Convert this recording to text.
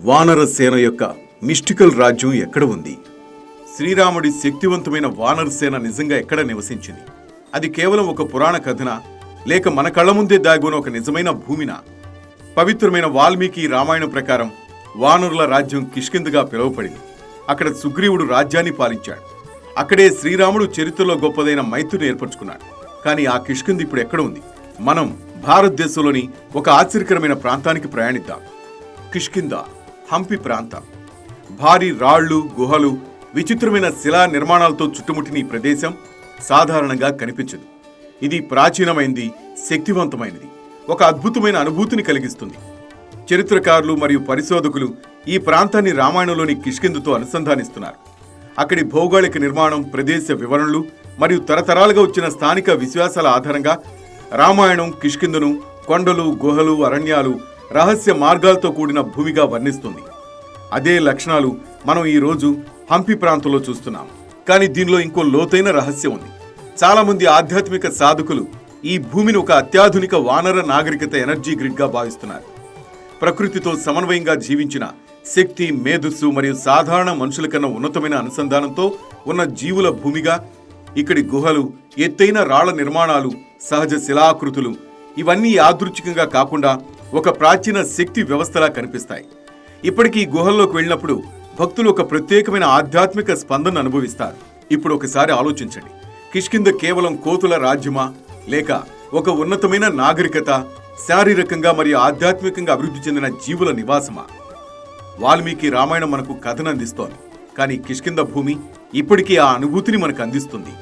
వానర సేన యొక్క మిస్టికల్ రాజ్యం ఎక్కడ ఉంది? శ్రీరాముడి శక్తివంతమైన వానర సేన నిజంగా ఎక్కడ నివసించింది? అది కేవలం ఒక పురాణ కథనా, లేక మన కళ్ల ముందే దాగున ఒక నిజమైన భూమినా? పవిత్రమైన వాల్మీకి రామాయణం ప్రకారం వానరుల రాజ్యం కిష్కింధగా పిలువబడింది. అక్కడ సుగ్రీవుడు రాజ్యాన్ని పాలించాడు. అక్కడే శ్రీరాముడు చరిత్రలో గొప్పదైన మైత్రిని ఏర్పరచుకున్నాడు. కానీ ఆ కిష్కింధ ఇప్పుడు ఎక్కడ ఉంది? మనం భారతదేశంలోని ఒక ఆశ్చర్యకరమైన ప్రాంతానికి ప్రయాణిద్దాం. కిష్కింధ హంపి ప్రాంతం. భారీ రాళ్లు, గుహలు, విచిత్రమైన శిలా నిర్మాణాలతో చుట్టుముట్టిన ఈ ప్రదేశం సాధారణంగా కనిపించదు. ఇది ప్రాచీనమైంది, శక్తివంతమైనది, ఒక అద్భుతమైన అనుభూతిని కలిగిస్తుంది. చరిత్రకారులు మరియు పరిశోధకులు ఈ ప్రాంతాన్ని రామాయణంలోని కిష్కింధతో అనుసంధానిస్తున్నారు. అక్కడి భౌగోళిక నిర్మాణం, ప్రదేశ వివరణలు మరియు తరతరాలుగా వచ్చిన స్థానిక విశ్వాసాల ఆధారంగా రామాయణం కిష్కింధను కొండలు, గుహలు, అరణ్యాలు, రహస్య మార్గాలతో కూడిన భూమిగా వర్ణిస్తుంది. అదే లక్షణాలు మనం ఈరోజు హంపి ప్రాంతంలో చూస్తున్నాం. కానీ దీనిలో ఇంకో లోతైన రహస్యం ఉంది. చాలా మంది ఆధ్యాత్మిక సాధకులు ఈ భూమిని ఒక అత్యాధునిక వానర నాగరికత ఎనర్జీ గ్రిడ్గా భావిస్తున్నారు. ప్రకృతితో సమన్వయంగా జీవించిన శక్తి, మేధస్సు మరియు సాధారణ మనుషుల కన్నా ఉన్నతమైన అనుసంధానంతో ఉన్న జీవుల భూమిగా ఇక్కడి గుహలు, ఎత్తైన రాళ్ల నిర్మాణాలు, సహజ శిలాకృతులు ఇవన్నీ యాదృచ్ఛికంగా కాకుండా ఒక ప్రాచీన శక్తి వ్యవస్థలా కనిపిస్తాయి. ఇప్పటికీ ఈ గుహల్లోకి వెళ్ళినప్పుడు భక్తులు ఒక ప్రత్యేకమైన ఆధ్యాత్మిక స్పందన అనుభవిస్తారు. ఇప్పుడు ఒకసారి ఆలోచించండి. కిష్కింధ కేవలం కోతుల రాజ్యమా, లేక ఒక ఉన్నతమైన నాగరికత, శారీరకంగా మరియు ఆధ్యాత్మికంగా అభివృద్ధి చెందిన జీవుల నివాసమా? వాల్మీకి రామాయణం మనకు కథను అందిస్తోంది, కానీ కిష్కింధ భూమి ఇప్పటికీ ఆ అనుభూతిని మనకు అందిస్తుంది.